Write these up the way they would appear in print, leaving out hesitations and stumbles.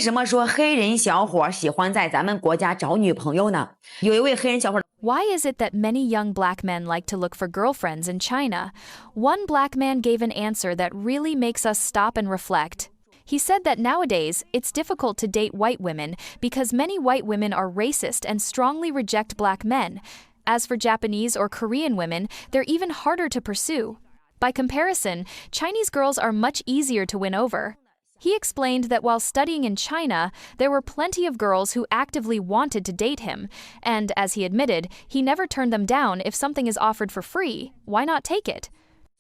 为什么说黑人小伙喜欢在咱们国家找女朋友呢？有一位黑人小伙 Why is it that many young black men like to look for girlfriends in China? One black man gave an answer that really makes us stop and reflect. He said that nowadays, it's difficult to date white women because many white women are racist and strongly reject black men. As for Japanese or Korean women, they're even harder to pursue. By comparison, Chinese girls are much easier to win over. He explained that while studying in China, there were plenty of girls who actively wanted to date him, and as he admitted, he never turned them down if something is offered for free. Why not take it?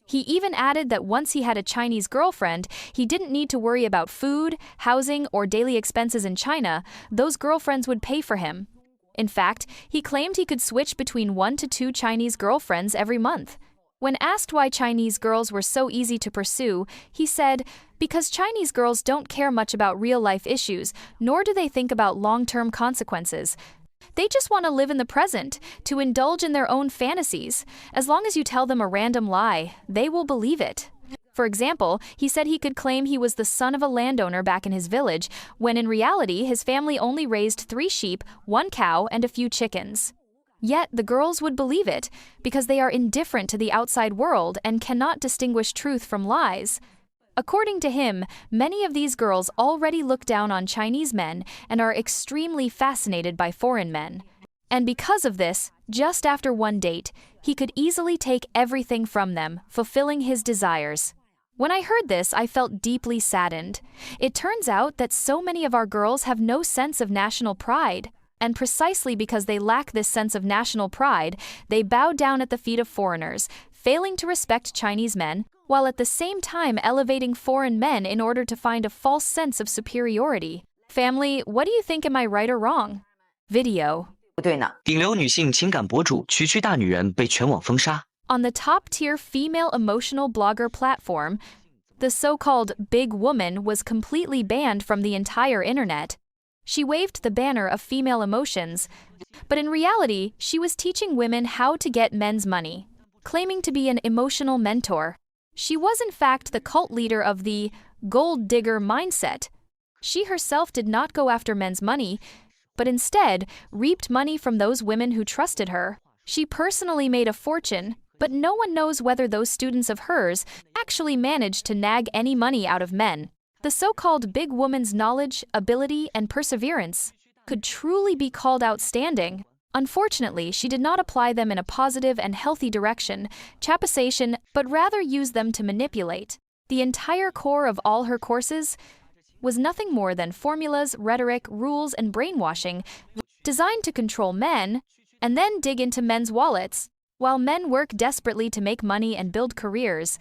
He even added that once he had a Chinese girlfriend, he didn't need to worry about food, housing, or daily expenses in China. Those girlfriends would pay for him. In fact, he claimed he could switch between 1 to 2 Chinese girlfriends every month. When asked why Chinese girls were so easy to pursue, he said, "Because Chinese girls don't care much about real-life issues, nor do they think about long-term consequences. They just want to live in the present, to indulge in their own fantasies. As long as you tell them a random lie, they will believe it." For example, he said he could claim he was the son of a landowner back in his village, when in reality his family only raised 3 sheep, 1 cow, and a few chickens. Yet the girls would believe it, because they are indifferent to the outside world and cannot distinguish truth from lies. According to him, many of these girls already look down on Chinese men and are extremely fascinated by foreign men. And because of this, just after one date, he could easily take everything from them, fulfilling his desires. When I heard this, I felt deeply saddened. It turns out that so many of our girls have no sense of national pride. And precisely because they lack this sense of national pride, they bow down at the feet of foreigners, failing to respect Chinese men, while at the same time elevating foreign men in order to find a false sense of superiority. Family, what do you think? Am I right or wrong? Video. 不对呢。顶流女性情感博主区区大女人被全网封杀。On the top-tier female emotional blogger platform, the so-called big woman was completely banned from the entire internet. She waved the banner of female emotions, but in reality, she was teaching women how to get men's money, claiming to be an emotional mentor. She was in fact the cult leader of the gold digger mindset. She herself did not go after men's money, but instead reaped money from those women who trusted her. She personally made a fortune, but no one knows whether those students of hers actually managed to nag any money out of men. The so-called big woman's knowledge, ability, and perseverance could truly be called outstanding. Unfortunately, she did not apply them in a positive and healthy direction, chapasation, but rather used them to manipulate. The entire core of all her courses was nothing more than formulas, rhetoric, rules, and brainwashing designed to control men and then dig into men's wallets. While men work desperately to make money and build careers,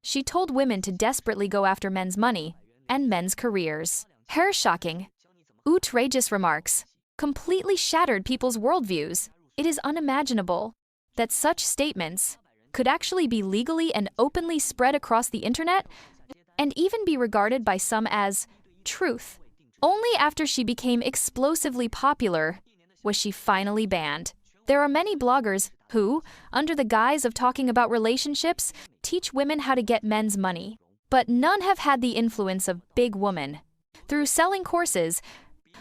she told women to desperately go after men's money and men's careers. Her shocking, outrageous remarks completely shattered people's worldviews. It is unimaginable that such statements could actually be legally and openly spread across the internet and even be regarded by some as truth. Only after she became explosively popular was she finally banned. There are many bloggers who, under the guise of talking about relationships, teach women how to get men's money. But none have had the influence of Big Woman. Through selling courses,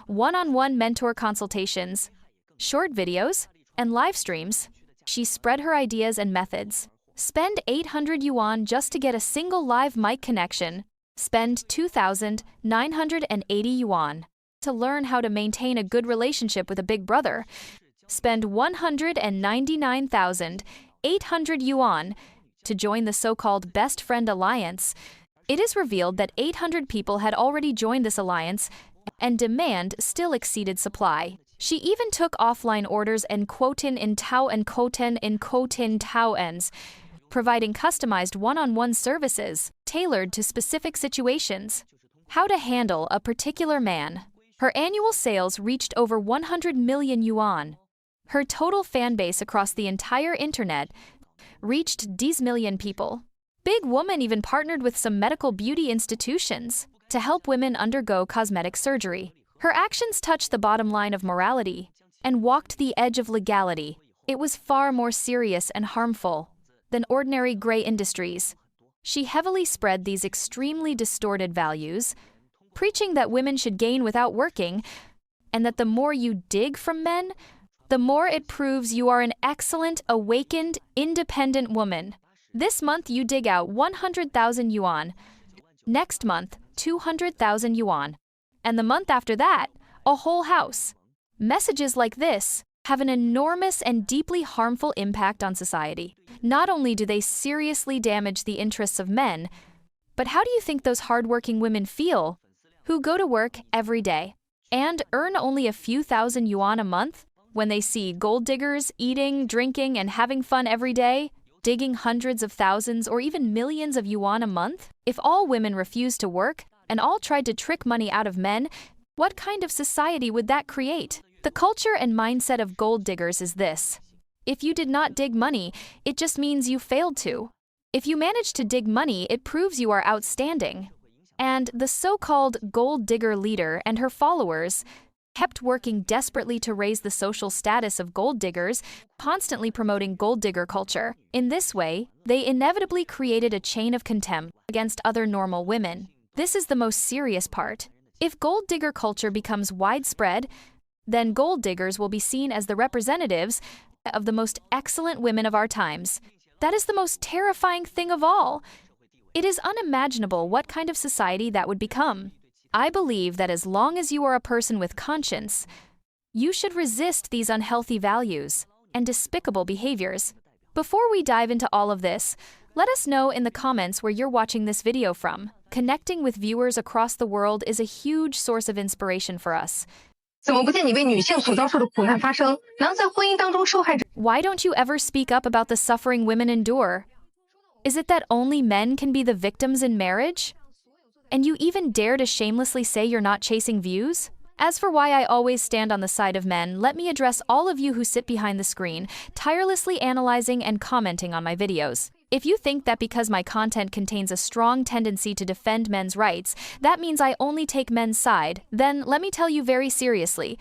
one-on-one mentor consultations, short videos, and live streams, she spread her ideas and methods. Spend 800 yuan just to get a single live mic connection. Spend 2,980 yuan to learn how to maintain a good relationship with a big brother. Spend 199,800 yuan to join the so-called Best Friend Alliance. It is revealed that 800 people had already joined this alliance, and demand still exceeded supply. She even took offline orders and quotin in Tao and Koten in Kotin Taoens, providing customized one-on-one services tailored to specific situations. How to handle a particular man. Her annual sales reached over 100 million yuan. Her total fan base across the entire internet reached 10 million people. Big Woman even partnered with some medical beauty institutions to help women undergo cosmetic surgery. Her actions touched the bottom line of morality and walked the edge of legality. It was far more serious and harmful than ordinary gray industries. She heavily spread these extremely distorted values, preaching that women should gain without working, and that the more you dig from men, the more it proves you are an excellent, awakened, independent woman. This month you dig out 100,000 yuan. Next month, 200,000 yuan. And the month after that, a whole house. Messages like this have an enormous and deeply harmful impact on society. Not only do they seriously damage the interests of men, but how do you think those hardworking women feel who go to work every day and earn only a few thousand yuan a month when they see gold diggers eating, drinking, and having fun every day, digging hundreds of thousands or even millions of yuan a month? If all women refused to work and all tried to trick money out of men, what kind of society would that create? The culture and mindset of gold diggers is this: if you did not dig money, it just means you failed to. If you manage to dig money, it proves you are outstanding. And the so-called gold digger leader and her followers kept working desperately to raise the social status of gold diggers, constantly promoting gold digger culture. In this way, they inevitably created a chain of contempt against other normal women. This is the most serious part. If gold digger culture becomes widespread, then gold diggers will be seen as the representatives of the most excellent women of our times. That is the most terrifying thing of all. It is unimaginable what kind of society that would become. I believe that as long as you are a person with conscience, you should resist these unhealthy values and despicable behaviors. Before we dive into all of this, let us know in the comments where you're watching this video from. Connecting with viewers across the world is a huge source of inspiration for us. 怎么不见你为女性所遭受的苦难发声？能在婚姻当中受害者 Why don't you ever speak up about the suffering women endure? Is it that only men can be the victims in marriage? And you even dare to shamelessly say you're not chasing views? As for why I always stand on the side of men, let me address all of you who sit behind the screen, tirelessly analyzing and commenting on my videos. If you think that because my content contains a strong tendency to defend men's rights, that means I only take men's side, then let me tell you very seriously,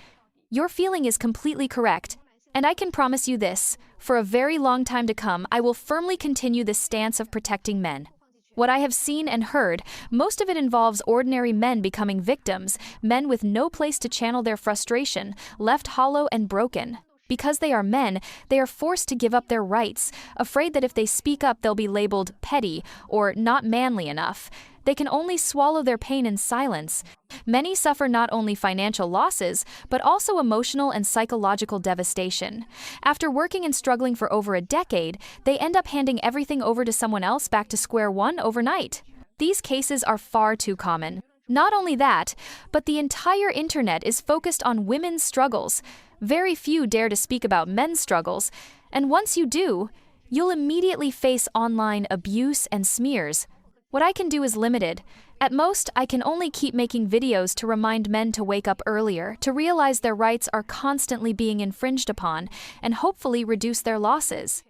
your feeling is completely correct. And I can promise you this, for a very long time to come, I will firmly continue this stance of protecting men. What I have seen and heard, most of it involves ordinary men becoming victims, men with no place to channel their frustration, left hollow and broken. Because they are men, they are forced to give up their rights, afraid that if they speak up they'll be labeled petty or not manly enough. They can only swallow their pain in silence. Many suffer not only financial losses, but also emotional and psychological devastation. After working and struggling for over a decade, they end up handing everything over to someone else back to square one overnight. These cases are far too common. Not only that, but the entire internet is focused on women's struggles. Very few dare to speak about men's struggles, and once you do, you'll immediately face online abuse and smears. What I can do is limited. At most, I can only keep making videos to remind men to wake up earlier, to realize their rights are constantly being infringed upon, and hopefully reduce their losses.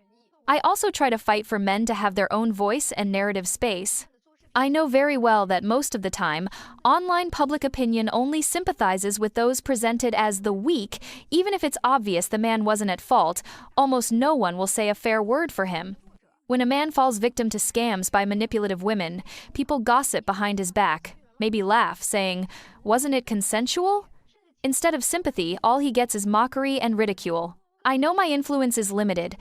I also try to fight for men to have their own voice and narrative space. I know very well that most of the time, online public opinion only sympathizes with those presented as the weak, even if it's obvious the man wasn't at fault. Almost no one will say a fair word for him. When a man falls victim to scams by manipulative women, people gossip behind his back, maybe laugh, saying, "Wasn't it consensual?" Instead of sympathy, all he gets is mockery and ridicule. I know my influence is limited,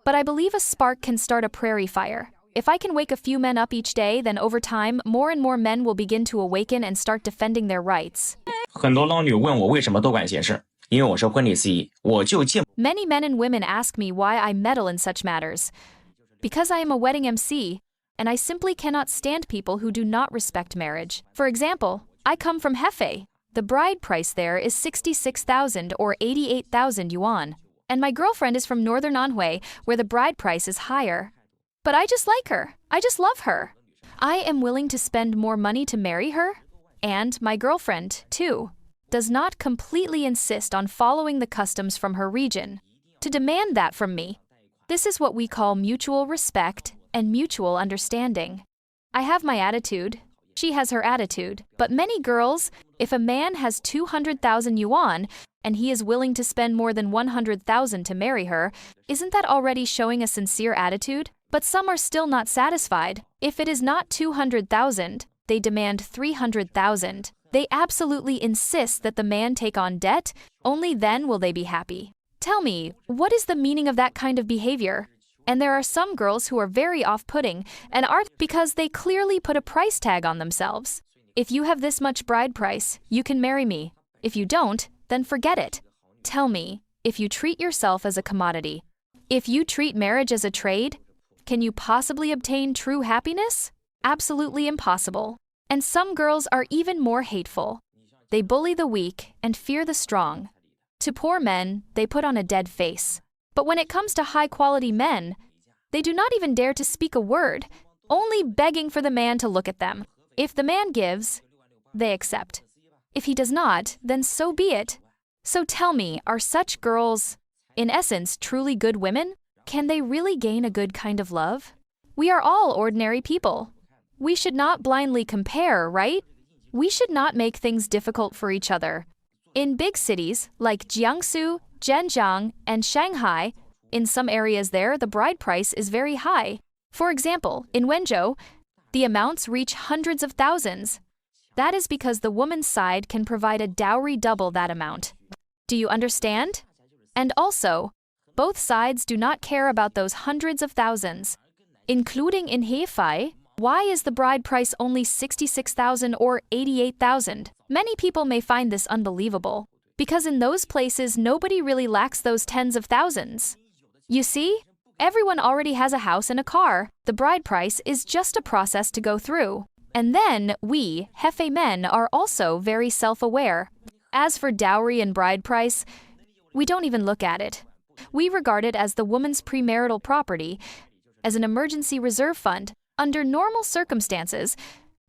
but I believe a spark can start a prairie fire. If I can wake a few men up each day, then over time, more and more men will begin to awaken and start defending their rights. 很多捞女问我为什么多管闲事，因为我是婚礼司仪，我就见 Many men and women ask me why I meddle in such matters. Because I am a wedding MC, and I simply cannot stand people who do not respect marriage. For example, I come from Hefei. The bride price there is 66,000 or 88,000 yuan. And my girlfriend is from northern Anhui, where the bride price is higher. But I just like her. I just love her. I am willing to spend more money to marry her. And my girlfriend, too, does not completely insist on following the customs from her region, to demand that from me. This is what we call mutual respect and mutual understanding. I have my attitude. She has her attitude. But many girls, if a man has 200,000 yuan and he is willing to spend more than 100,000 to marry her, isn't that already showing a sincere attitude? But some are still not satisfied. If it is not 200,000, they demand 300,000. They absolutely insist that the man take on debt, only then will they be happy. Tell me, what is the meaning of that kind of behavior? And there are some girls who are very off-putting and aren't because they clearly put a price tag on themselves. If you have this much bride price, you can marry me. If you don't, then forget it. Tell me, if you treat yourself as a commodity, if you treat marriage as a trade, can you possibly obtain true happiness? Absolutely impossible. And some girls are even more hateful. They bully the weak and fear the strong. To poor men, they put on a dead face. But when it comes to high-quality men, they do not even dare to speak a word, only begging for the man to look at them. If the man gives, they accept. If he does not, then so be it. So tell me, are such girls, in essence, truly good women? Can they really gain a good kind of love? We are all ordinary people. We should not blindly compare, right? We should not make things difficult for each other. In big cities like Jiangsu, Zhenjiang, and Shanghai, in some areas there, the bride price is very high. For example, in Wenzhou, the amounts reach hundreds of thousands. That is because the woman's side can provide a dowry double that amount. Do you understand? And also, both sides do not care about those hundreds of thousands. Including in Hefei, why is the bride price only 66,000 or 88,000? Many people may find this unbelievable, because in those places nobody really lacks those tens of thousands. You see, everyone already has a house and a car. The bride price is just a process to go through. And then we, Hefei men, are also very self-aware. As for dowry and bride price, we don't even look at it. We regard it as the woman's premarital property, as an emergency reserve fund. Under normal circumstances,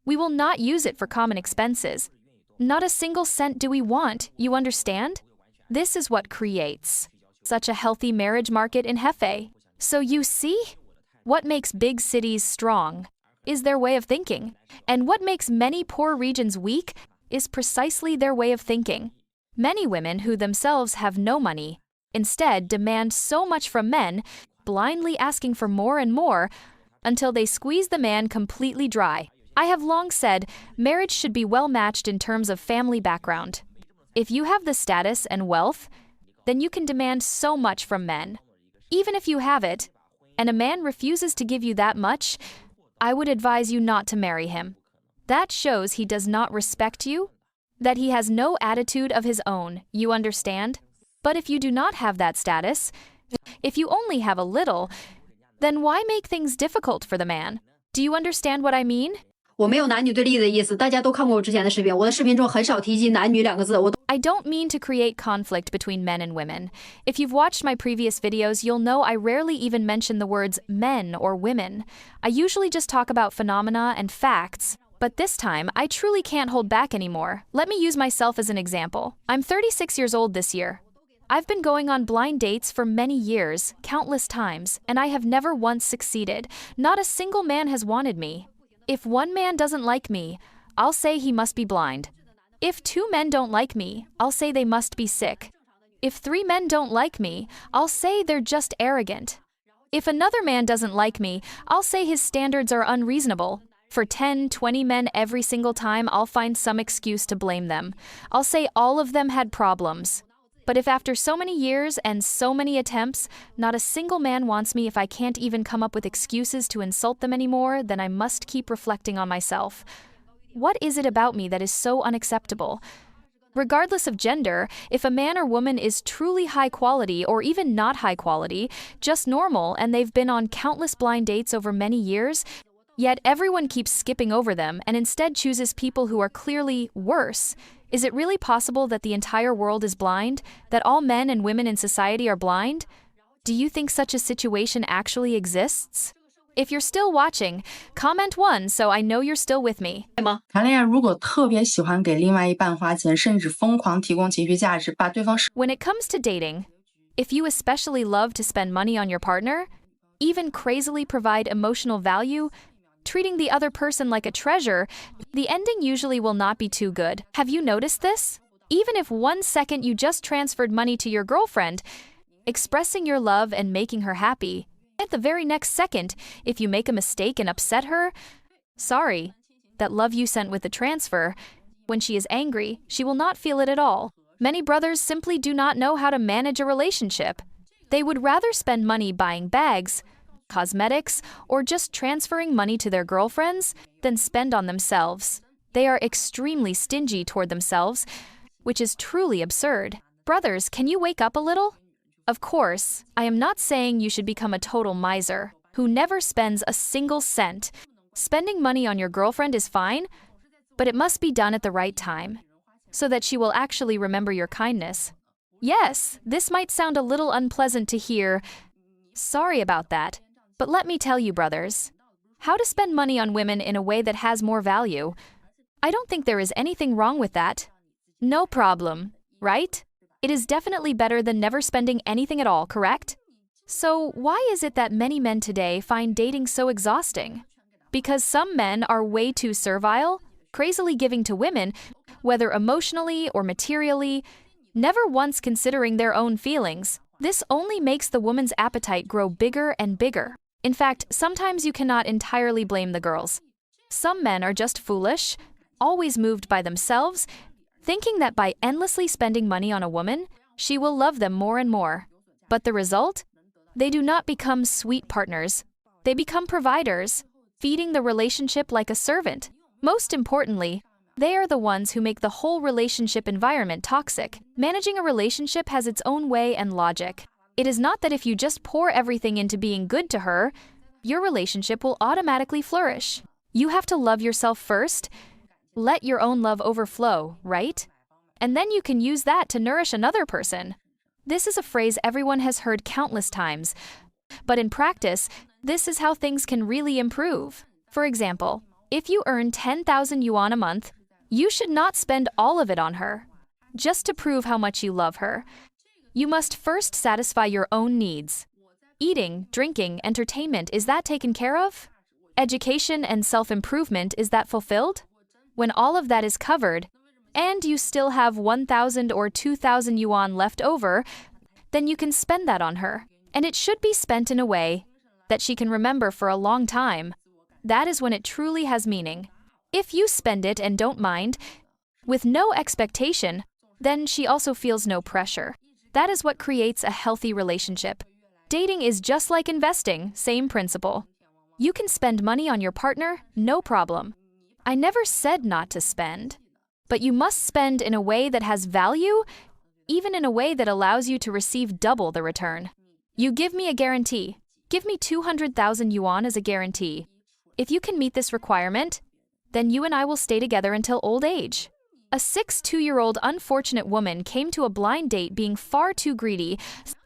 we will not use it for common expenses. Not a single cent do we want, you understand? This is what creates such a healthy marriage market in Hefei. So you see, what makes big cities strong is their way of thinking. And what makes many poor regions weak is precisely their way of thinking. Many women who themselves have no money instead demand so much from men, blindly asking for more and more, until they squeeze the man completely dry. I have long said marriage should be well matched in terms of family background. If you have the status and wealth, then you can demand so much from men. Even if you have it, and a man refuses to give you that much, I would advise you not to marry him. That shows he does not respect you, that he has no attitude of his own, you understand? But if you do not have that status, if you only have a little, then why make things difficult for the man? Do you understand what I mean? 我没有男女对立的意思，大家都看过我之前的视频，我的视频中很少提及男女两个字， I don't mean to create conflict between men and women. If you've watched my previous videos, you'll know I rarely even mention the words men or women. I usually just talk about phenomena and facts. But this time, I truly can't hold back anymore. Let me use myself as an example. I'm 36 years old this year. I've been going on blind dates for many years, countless times, and I have never once succeeded. Not a single man has wanted me. If one man doesn't like me, I'll say he must be blind. If two men don't like me, I'll say they must be sick. If three men don't like me, I'll say they're just arrogant. If another man doesn't like me, I'll say his standards are unreasonable. For 10, 20 men every single time, I'll find some excuse to blame them. I'll say all of them had problems. But if after so many years and so many attempts, not a single man wants me, if I can't even come up with excuses to insult them anymore, then I must keep reflecting on myself. What is it about me that is so unacceptable? Regardless of gender, if a man or woman is truly high quality or even not high quality, just normal, and they've been on countless blind dates over many years, yet everyone keeps skipping over them and instead chooses people who are clearly worse, is it really possible that the entire world is blind? That all men and women in society are blind? Do you think such a situation actually exists? If you're still watching, comment 1 so I know you're still with me. 谈恋爱如果特别喜欢给另外一半花钱，甚至疯狂提供情绪价值，把对方 When it comes to dating, if you especially love to spend money on your partner, even crazily provide emotional value, treating the other person like a treasure, the ending usually will not be too good. Have you noticed this? Even if 1 second you just transferred money to your girlfriend, expressing your love and making her happy, at the very next second, if you make a mistake and upset her, sorry, that love you sent with the transfer When she is angry, she will not feel it at all. Many brothers simply do not know how to manage a relationship. They would rather spend money buying bags, cosmetics, or just transferring money to their girlfriends than spend on themselves. They are extremely stingy toward themselves, which is truly absurd. Brothers, can you wake up a little? Of course, I am not saying you should become a total miser who never spends a single cent. Spending money on your girlfriend is fine, but it must be done at the right time, so that she will actually remember your kindness. Yes, this might sound a little unpleasant to hear. Sorry about that. But let me tell you, brothers, how to spend money on women in a way that has more value. I don't think there is anything wrong with that. No problem, right? It is definitely better than never spending anything at all, correct? So why is it that many men today find dating so exhausting? Because some men are way too servile, crazily giving to women, whether emotionally or materially, never once considering their own feelings. This only makes the woman's appetite grow bigger and bigger. In fact, sometimes you cannot entirely blame the girls. Some men are just foolish, always moved by themselves, thinking that by endlessly spending money on a woman, she will love them more and more. But the result? They do not become sweet partners. They become providers, feeding the relationship like a servant. Most importantly, they are the ones who make the whole relationship environment toxic. Managing a relationship has its own way and logic. It is not that if you just pour everything into being good to her, your relationship will automatically flourish. You have to love yourself first. Let your own love overflow, right? And then you can use that to nourish another person. This is a phrase everyone has heard countless times, but in practice, this is how things can really improve. For example, if you earn 10,000 yuan a month, you should not spend all of it on her. Just to prove how much you love her, you must first satisfy your own needs. Eating, drinking, entertainment, is that taken care of? Education and self-improvement, is that fulfilled? When all of that is covered, and you still have 1,000 or 2,000 yuan left over, then you can spend that on her. And it should be spent in a way that she can remember for a long time. That is when it truly has meaning. If you spend it and don't mind, with no expectation, then she also feels no pressure. That is what creates a healthy relationship. Dating is just like investing, same principle. You can spend money on your partner, no problem. I never said not to spend. But you must spend in a way that has value, even in a way that allows you to receive double the return. You give me a guarantee. Give me 200,000 yuan as a guarantee. If you can meet this requirement, then you and I will stay together until old age. A 62-year-old unfortunate woman came to a blind date being far too greedy,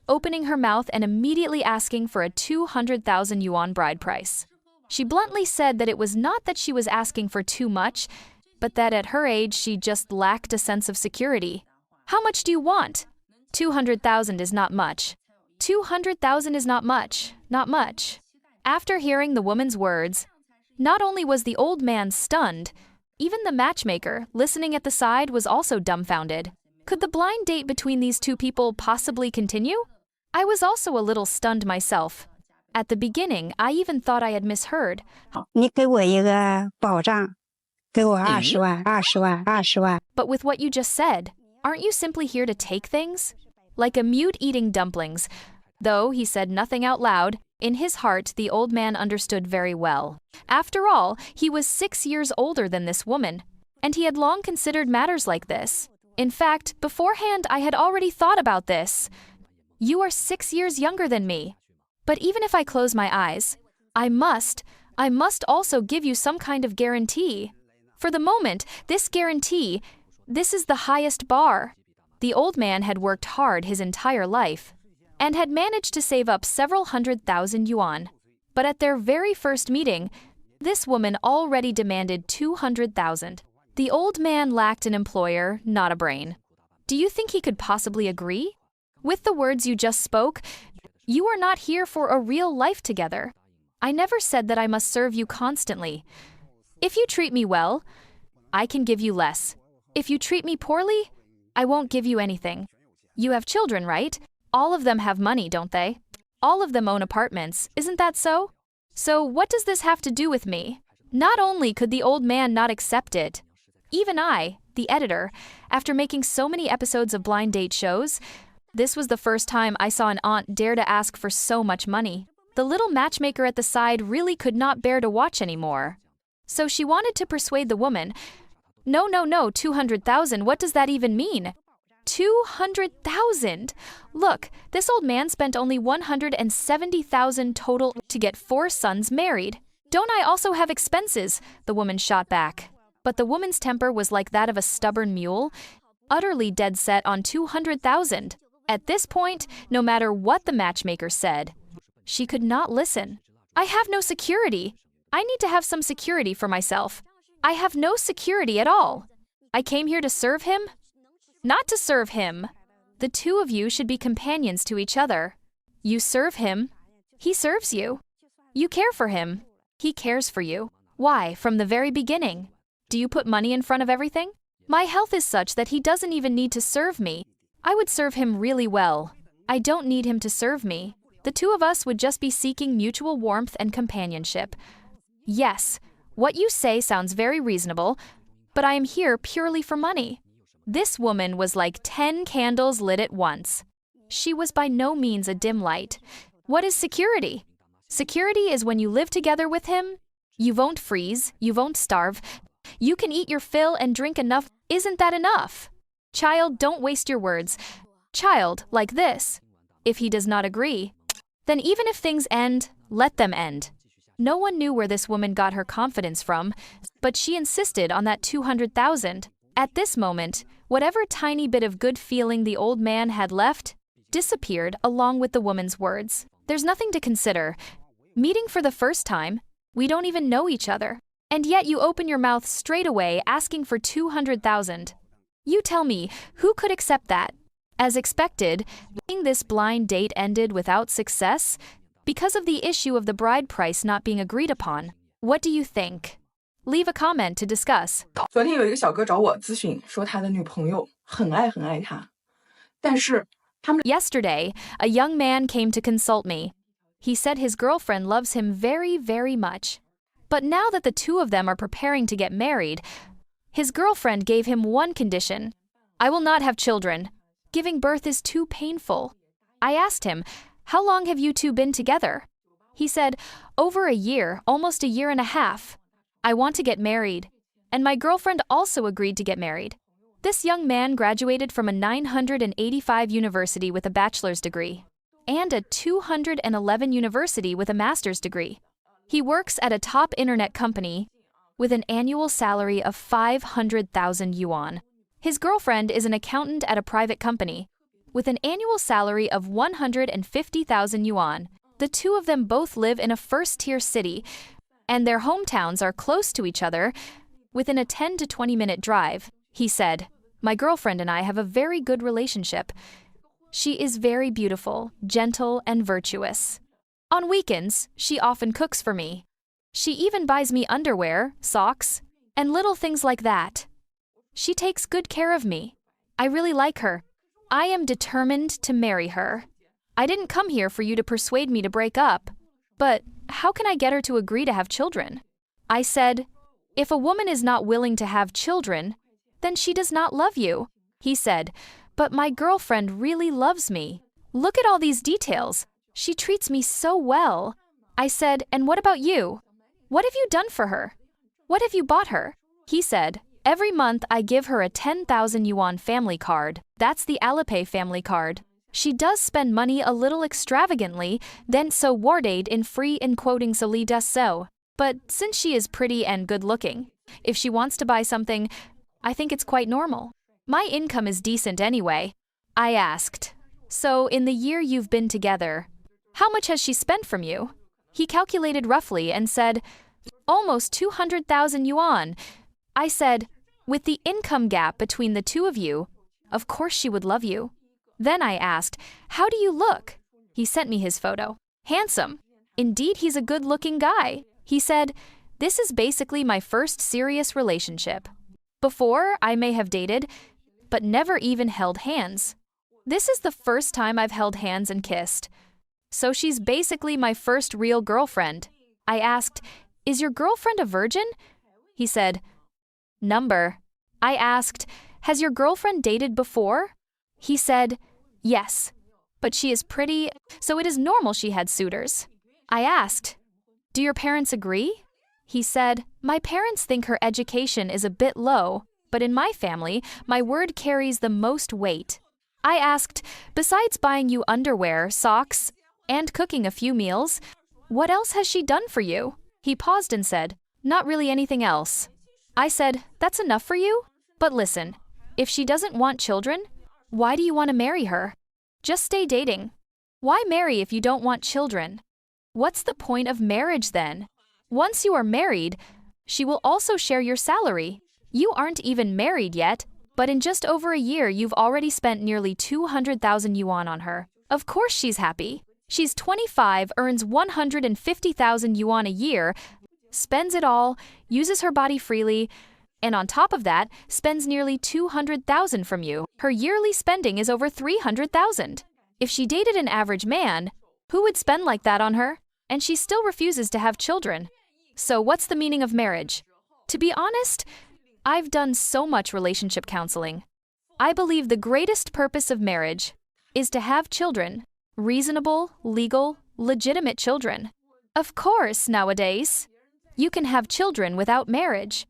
opening her mouth and immediately asking for a 200,000 yuan bride price. She bluntly said that it was not that she was asking for too much, but that at her age she just lacked a sense of security. How much do you want? 200,000 is not much. 200,000 is not much, not much. After hearing the woman's words, not only was the old man stunned, even the matchmaker, listening at the side, was also dumbfounded. Could the blind date between these two people possibly continue? I was also a little stunned myself. At the beginning, I even thought I had misheard. 你给我一个保障，给我20万，20万，20万。 But with what you just said, aren't you simply here to take things? Like a mute eating dumplings. Though he said nothing out loud, in his heart the old man understood very well. After all, he was 6 years older than this woman, and he had long considered matters like this. In fact, beforehand I had already thought about this. You are 6 years younger than me. But even if I close my eyes, I must also give you some kind of guarantee. For the moment, this guarantee, this is the highest bar. The old man had worked hard his entire life and had managed to save up several 100,000 yuan. But at their very first meeting, this woman already demanded 200,000. The old man lacked an employer, not a brain. Do you think he could possibly agree? With the words you just spoke, you are not here for a real life together. I never said that I must serve you constantly. If you treat me well, I can give you less. If you treat me poorly, I won't give you anything. You have children, right? All of them have money, don't they? All of them own apartments, isn't that so? So what does this have to do with me? Not only could the old man not accept it, even I, the editor, after making so many episodes of blind date shows, this was the first time I saw an aunt dare to ask for so much money. The little matchmaker at the side really could not bear to watch anymore. So she wanted to persuade the woman, No, 200,000, what does that even mean? 200,000! Look, this old man spent only 170,000 total to get 4 sons married. Don't I also have expenses? The woman shot back. But the woman's temper was like that of a stubborn mule, utterly dead set on 200,000. At this point, no matter what the matchmaker said, she could not listen. I have no security. I need to have some security for myself. I have no security at all. I came here to serve him? Not to serve him. The two of you should be companions to each other. You serve him. He serves you. You care for him. He cares for you. Why, from the very beginning? Do you put money in front of everything? My health is such that he doesn't even need to serve me. I would serve him really well. I don't need him to serve me. The two of us would just be seeking mutual warmth and companionship. Yes, what you say sounds very reasonable, but I am here purely for money. This woman was like 10 candles lit at once. She was by no means a dim light. What is security? Security is when you live together with him. You won't freeze, you won't starve. You can eat your fill and drink enough. Isn't that enough? Child, don't waste your words. Child, like this. If he does not agree, then even if things end, let them end. No one knew where this woman got her confidence from, but she insisted on that 200,000. At this moment, whatever tiny bit of good feeling the old man had left disappeared along with the woman's words. There's nothing to consider. Meeting for the first time, we don't even know each other. And yet you open your mouth straight away asking for 200,000. You tell me, who could accept that? As expected, this blind date ended without success because of the issue of the bride price not being agreed upon. What do you think? Leave a comment to discuss. 昨天有一个小哥找我咨询，说他的女朋友很爱他，但是他们 Yesterday, a young man came to consult me. He said his girlfriend loves him very, very much. But now that the two of them are preparing to get married, his girlfriend gave him one condition. I will not have children. Giving birth is too painful. I asked him, how long have you two been together? He said, over a year, almost a year and a half. I want to get married. And my girlfriend also agreed to get married. This young man graduated from a 985 university with a bachelor's degree and a 211 university with a master's degree. He works at a top internet company with an annual salary of 500,000 yuan. His girlfriend is an accountant at a private company with an annual salary of 150,000 yuan. The two of them both live in a first-tier city, and their hometowns are close to each other, within a 10 to 20-minute drive. He said, my girlfriend and I have a very good relationship. She is very beautiful, gentle, and virtuous. On weekends, she often cooks for me. She even buys me underwear, socks, and little things like that. She takes good care of me. I really like her. I am determined to marry her. I didn't come here for you to persuade me to break up. But how can I get her to agree to have children? I said, if a woman is not willing to have children, then she does not love you. He said, but my girlfriend really loves me. Look at all these details. She treats me so well. I said, and what about you? What have you done for her? What have you bought her? He said, every month I give her a 10,000 yuan family card. That's the Alipay family card. She does spend money a little extravagantly, then so warded in free in quoting Soli does so. But since she is pretty and good looking, if she wants to buy something, I think it's quite normal. My income is decent anyway. I asked, so in the year you've been together, how much has she spent from you? He calculated roughly and said, almost 200,000 yuan. I said, with the income gap between the two of you, of course she would love you. Then I asked, how do you look? He sent me his photo. Handsome. Indeed, he's a good-looking guy. He said, this is basically my first serious relationship. Before, I may have dated, but never even held hands. This is the first time I've held hands and kissed. So she's basically my first real girlfriend. I asked, is your girlfriend a virgin? He said, number. I asked, "Has your girlfriend dated before?" He said, "Yes, but she is pretty, so it is normal she had suitors." I asked, "Do your parents agree?" He said, "My parents think her education is a bit low, but in my family, my word carries the most weight." I asked, "Besides buying you underwear, socks, and cooking a few meals, what else has she done for you?" He paused and said, "Not really anything else." I said, "That's enough for you? But listen, if she doesn't want children, why do you want to marry her? Just stay dating. Why marry if you don't want children? What's the point of marriage then? Once you are married, she will also share your salary. You aren't even married yet, but in just over a year you've already spent nearly 200,000 yuan on her. Of course she's happy. She's 25, earns 150,000 yuan a year, spends it all, uses her body freely, and on top of that, spends nearly 200,000 from you. Her yearly spending is over 300,000. If she dated an average man, who would spend like that on her? And she still refuses to have children. So what's the meaning of marriage? To be honest, I've done so much relationship counseling. I believe the greatest purpose of marriage is to have children. Reasonable, legal, legitimate children. Of course, nowadays, you can have children without marriage.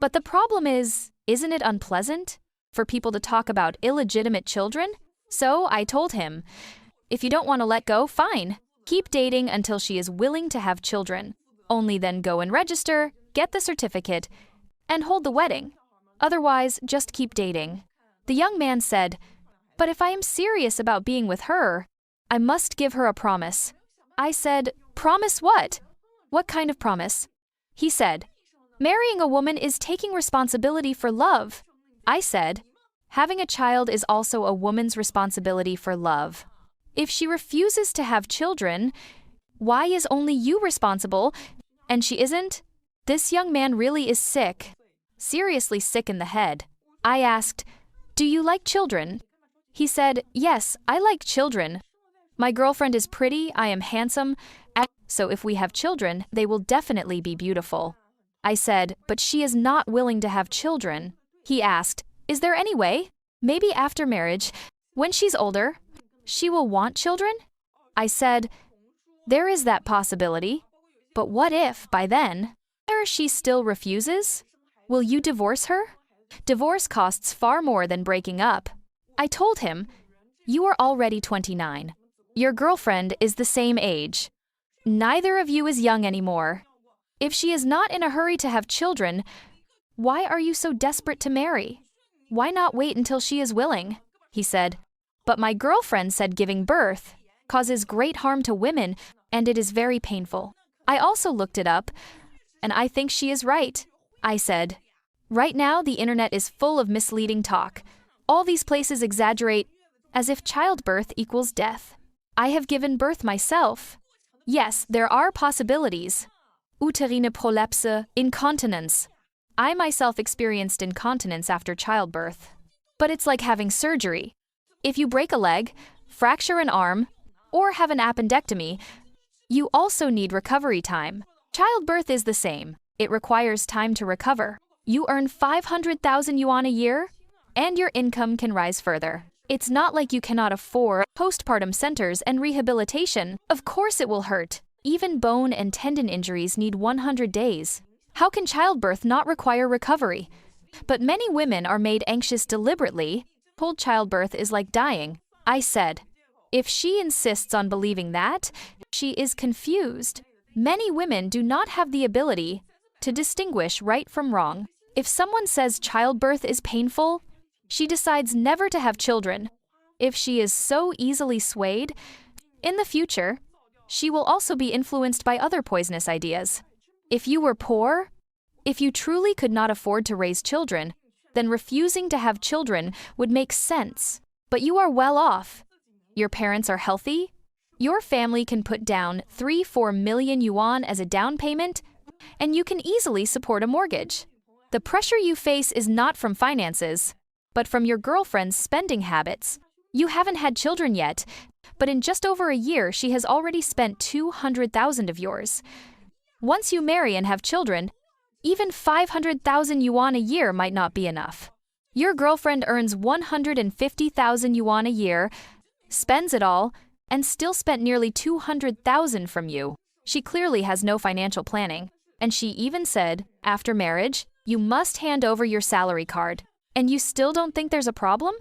But the problem is, isn't it unpleasant for people to talk about illegitimate children? So I told him, if you don't want to let go, fine. Keep dating until she is willing to have children. Only then go and register, get the certificate, and hold the wedding. Otherwise, just keep dating. The young man said, "But if I am serious about being with her, I must give her a promise." I said, "Promise what? What kind of promise?" He said, "Marrying a woman is taking responsibility for love." I said, "Having a child is also a woman's responsibility for love. If she refuses to have children, why is only you responsible and she isn't?" This young man really is sick, seriously sick in the head. I asked, "Do you like children?" He said, "Yes, I like children. My girlfriend is pretty, I am handsome, so if we have children, they will definitely be beautiful." I said, "But she is not willing to have children." He asked, "Is there any way? Maybe after marriage, when she's older, she will want children?" I said, "There is that possibility. But what if, by then, she still refuses? Will you divorce her? Divorce costs far more than breaking up." I told him, "You are already 29. Your girlfriend is the same age. Neither of you is young anymore. If she is not in a hurry to have children, why are you so desperate to marry? Why not wait until she is willing?" He said, "But my girlfriend said giving birth causes great harm to women and it is very painful." I also looked it up, and I think she is right. I said, "Right now the internet is full of misleading talk. All these places exaggerate as if childbirth equals death. I have given birth myself. Yes, there are possibilities. Uterine prolapse, incontinence. I myself experienced incontinence after childbirth. But it's like having surgery. If you break a leg, fracture an arm, or have an appendectomy, you also need recovery time. Childbirth is the same. It requires time to recover. You earn 500,000 yuan a year, and your income can rise further. It's not like you cannot afford postpartum centers and rehabilitation. Of course it will hurt. Even bone and tendon injuries need 100 days. How can childbirth not require recovery? But many women are made anxious deliberately. Told childbirth is like dying. I said, if she insists on believing that, she is confused. Many women do not have the ability to distinguish right from wrong. If someone says childbirth is painful, she decides never to have children. If she is so easily swayed, in the future, she will also be influenced by other poisonous ideas. If you were poor, if you truly could not afford to raise children, then refusing to have children would make sense. But you are well off. Your parents are healthy. Your family can put down 3-4 million yuan as a down payment, and you can easily support a mortgage. The pressure you face is not from finances, but from your girlfriend's spending habits. You haven't had children yet, but in just over a year she has already spent 200,000 of yours. Once you marry and have children, even 500,000 yuan a year might not be enough. Your girlfriend earns 150,000 yuan a year, spends it all, and still spent nearly 200,000 from you. She clearly has no financial planning. And she even said, after marriage, you must hand over your salary card. And you still don't think there's a problem?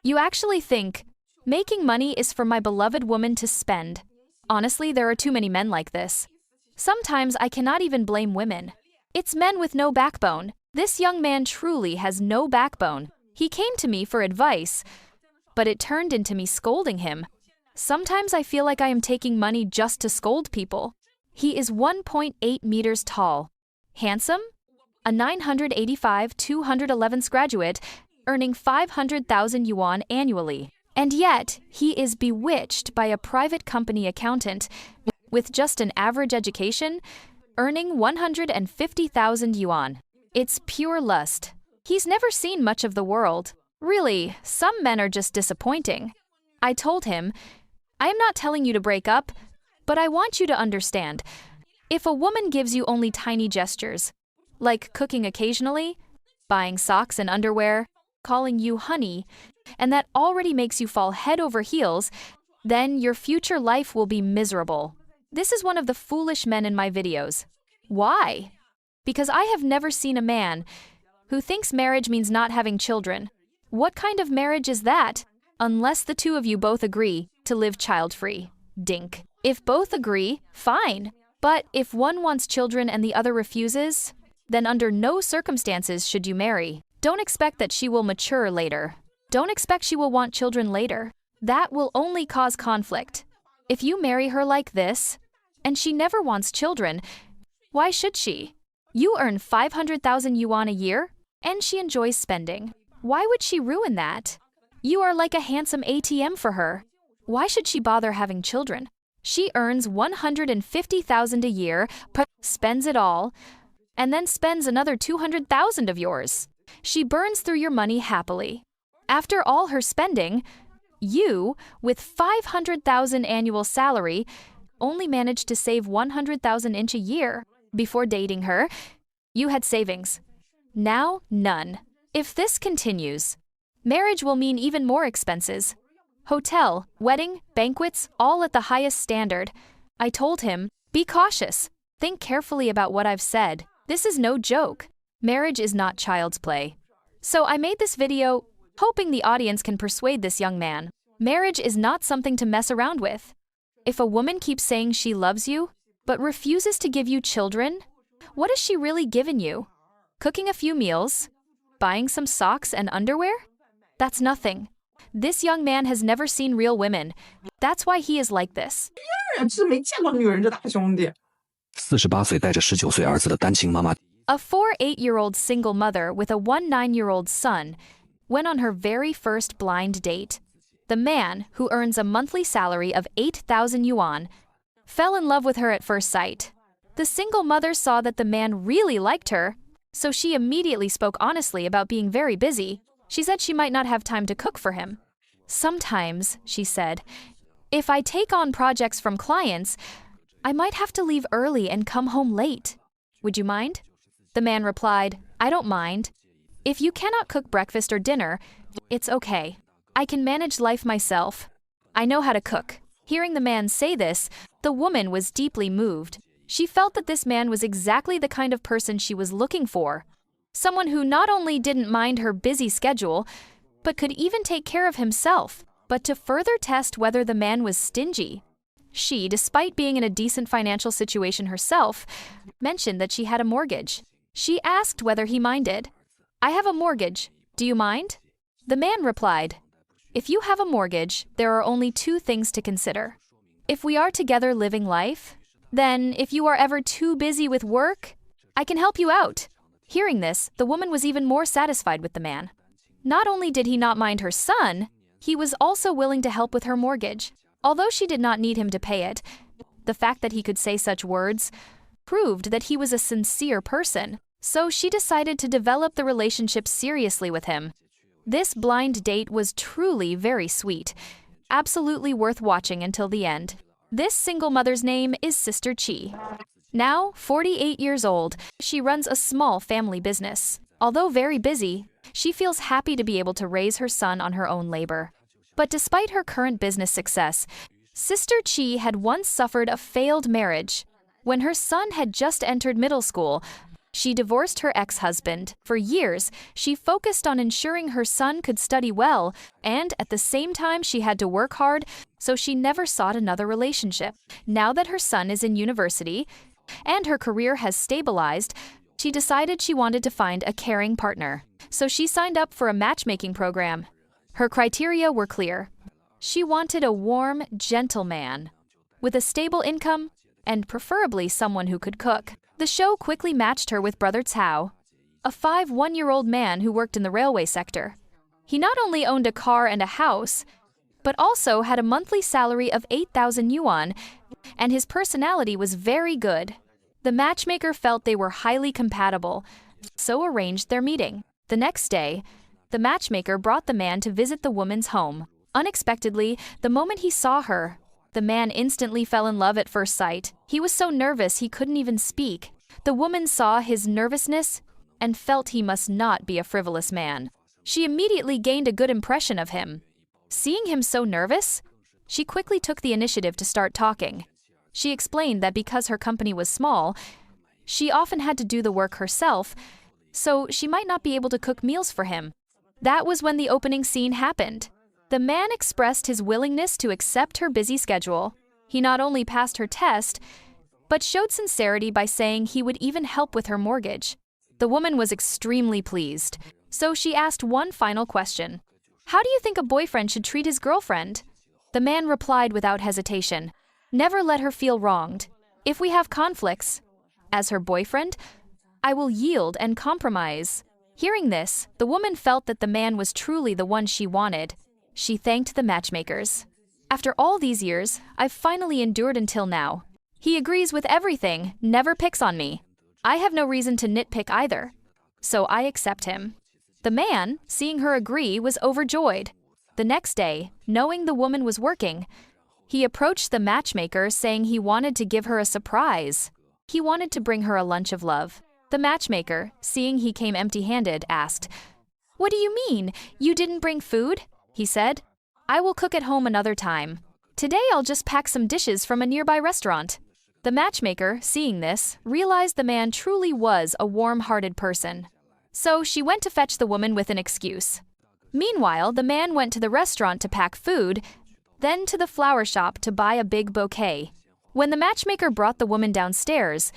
You actually think, making money is for my beloved woman to spend. Honestly, there are too many men like this. Sometimes I cannot even blame women. It's men with no backbone. This young man truly has no backbone. He came to me for advice, but it turned into me scolding him. Sometimes I feel like I am taking money just to scold people. He is 1.8 meters tall. Handsome? A 985-211 graduate, earning 500,000 yuan annually. And yet, he is bewitched by a private company accountant with just an average education, earning 150,000 yuan. It's pure lust. He's never seen much of the world. Really, some men are just disappointing. I told him, I am not telling you to break up, but I want you to understand. If a woman gives you only tiny gestures, like cooking occasionally, buying socks and underwear, calling you honey, and that already makes you fall head over heels, then your future life will be miserable. This is one of the foolish men in my videos. Why? Because I have never seen a man who thinks marriage means not having children. What kind of marriage is that? Unless the two of you both agree to live child-free. Dink. If both agree, fine. But if one wants children and the other refuses, then under no circumstances should you marry. Don't expect that she will mature later. Don't expect she will want children later. That will only cause conflict. If you marry her like this, and she never wants children, why should she? You earn 500,000 yuan a year, and she enjoys spending. Why would she ruin that? You are like a handsome ATM for her. Why should she bother having children? She earns 150,000 a year, spends it all, and then spends another 200,000 of yours. She burns through your money happily. After all her spending, you, with 500,000 annual salary, only managed to save 100,000 each a year. Before dating her, you had savings. Now, none. If this continues, marriage will mean even more expenses. Hotel, wedding, banquets, all at the highest standard. I told him, be cautious. Think carefully about what I've said. This is no joke. Marriage is not child's play. So I made this video hoping the audience can persuade this young man. Marriage is not something to mess around with. If a woman keeps saying she loves you, but refuses to give you children, what has she really given you? Cooking a few meals? Buying some socks and underwear? That's nothing. This young man has never seen real women. That's why he is like this. 48岁带着19岁儿子的单亲妈妈 A 48-year-old single mother with a 19-year-old son went on her very first blind date. The man, who earns a monthly salary of 8,000 yuan, fell in love with her at first sight. The single mother saw that the man really liked her, so she immediately spoke honestly about being very busy. She said she might not have time to cook for him. Sometimes, she said, if I take on projects from clients, I might have to leave early and come home late. Would you mind? The man replied, I don't mind. If you cannot cook breakfast or dinner, it's okay. I can manage life myself. I know how to cook. Hearing the man say this, the woman was deeply moved. She felt that this man was exactly the kind of person she was looking for. Someone who not only didn't mind her busy schedule, but could even take care of himself. But to further test whether the man was stingy, she, despite being in a decent financial situation herself, mentioned that she had a mortgage. She asked whether he minded. I have a mortgage. Do you mind? The man replied, if you have a mortgage, there are only two things to consider. If we are together living life, then if you are ever too busy with work, I can help you out. Hearing this, the woman was even more satisfied with the man. Not only did he not mind her son, he was also willing to help with her mortgage. Although she did not need him to pay it, the fact that he could say such words proved that he was a sincere person. So she decided to develop the relationship seriously with him. This blind date was truly very sweet, absolutely worth watching until the end. This single mother's name is Sister Chi. Now, 48 years old, she runs a small family business. Although very busy, She feels happy to be able to raise her son on her own labor. But despite her current business success, Sister Chi had once suffered a failed marriage. When her son had just entered middle school, she divorced her ex-husband. For years, she focused on ensuring her son could study well, and at the same time she had to work hard, so she never sought another relationship. Now that her son is in university, and her career has stabilized, she decided she wanted to find a caring partner. So she signed up for a matchmaking program. Her criteria were clear. She wanted a warm, gentle man, with a stable income, and preferably someone who could cook. The show quickly matched her with Brother Cao, a 51-year-old man who worked in the railway sector. He not only owned a car and a house, but also had a monthly salary of 8,000 yuan, and his personality was very good. The matchmaker felt they were highly compatible, so arranged their meeting. The next day, the matchmaker brought the man to visit the woman's home. Unexpectedly, the moment he saw her, the man instantly fell in love at first sight. He was so nervous he couldn't even speak. The woman saw his nervousness and felt he must not be a frivolous man. She immediately gained a good impression of him. Seeing him so nervous, she quickly took the initiative to start talking. She explained that because her company was small, she often had to do the work herself, so she might not be able to cook meals for him. That was when the opening scene happened. The man expressed his willingness to accept her busy schedule. He not only passed her test, but showed sincerity by saying he would even help with her mortgage. The woman was extremely pleased, so she asked one final question. "How do you think a boyfriend should treat his girlfriend?" The man replied without hesitation, "Never let her feel wronged. If we have conflicts, as her boyfriend, I will yield and compromise." Hearing this, the woman felt that the man was truly the one she wanted. She thanked the matchmakers. "After all these years, I've finally endured until now. He agrees with everything, never picks on me. I have no reason to nitpick either, so I accept him." The man, seeing her agree, was overjoyed. The next day, knowing the woman was working, he approached the matchmaker saying he wanted to give her a surprise. He wanted to bring her a lunch of love. The matchmaker, seeing he came empty-handed, asked, "What do you mean? You didn't bring food?" He said, "I will cook at home another time. Today I'll just pack some dishes from a nearby restaurant." The matchmaker, seeing this, realized the man truly was a warm-hearted person. So she went to fetch the woman with an excuse. Meanwhile, the man went to the restaurant to pack food, then to the flower shop to buy a big bouquet. When the matchmaker brought the woman downstairs,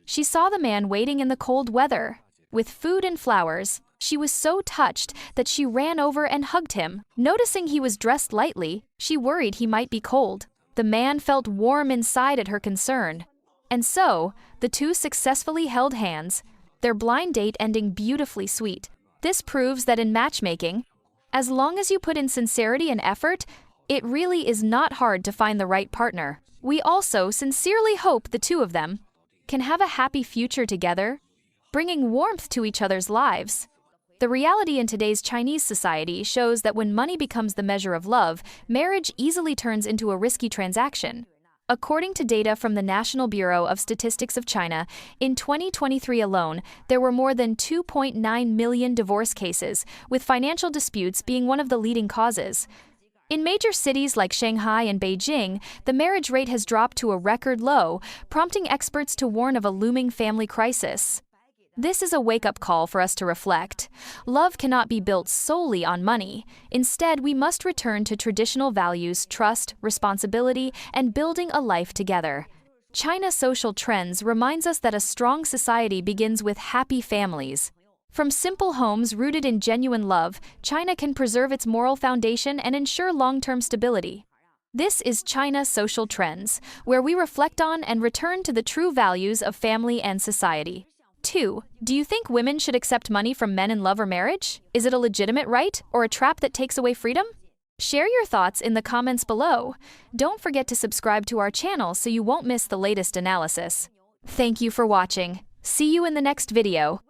she saw the man waiting in the cold weather, with food and flowers. She was so touched that she ran over and hugged him. Noticing he was dressed lightly, she worried he might be cold. The man felt warm inside at her concern. And so, the two successfully held hands, their blind date ending beautifully sweet. This proves that in matchmaking, as long as you put in sincerity and effort, it really is not hard to find the right partner. We also sincerely hope the two of them can have a happy future together, bringing warmth to each other's lives. The reality in today's Chinese society shows that when money becomes the measure of love, marriage easily turns into a risky transaction. According to data from the National Bureau of Statistics of China, in 2023 alone, there were more than 2.9 million divorce cases, with financial disputes being one of the leading causes. In major cities like Shanghai and Beijing, the marriage rate has dropped to a record low, prompting experts to warn of a looming family crisis. This is a wake-up call for us to reflect. Love cannot be built solely on money. Instead, we must return to traditional values, trust, responsibility, and building a life together. China's social trends reminds us that a strong society begins with happy families. From simple homes rooted in genuine love, China can preserve its moral foundation and ensure long-term stability. This is China's Social Trends, where we reflect on and return to the true values of family and society. 2. Do you think women should accept money from men in love or marriage? Is it a legitimate right or a trap that takes away freedom? Share your thoughts in the comments below. Don't forget to subscribe to our channel so you won't miss the latest analysis. Thank you for watching. See you in the next video.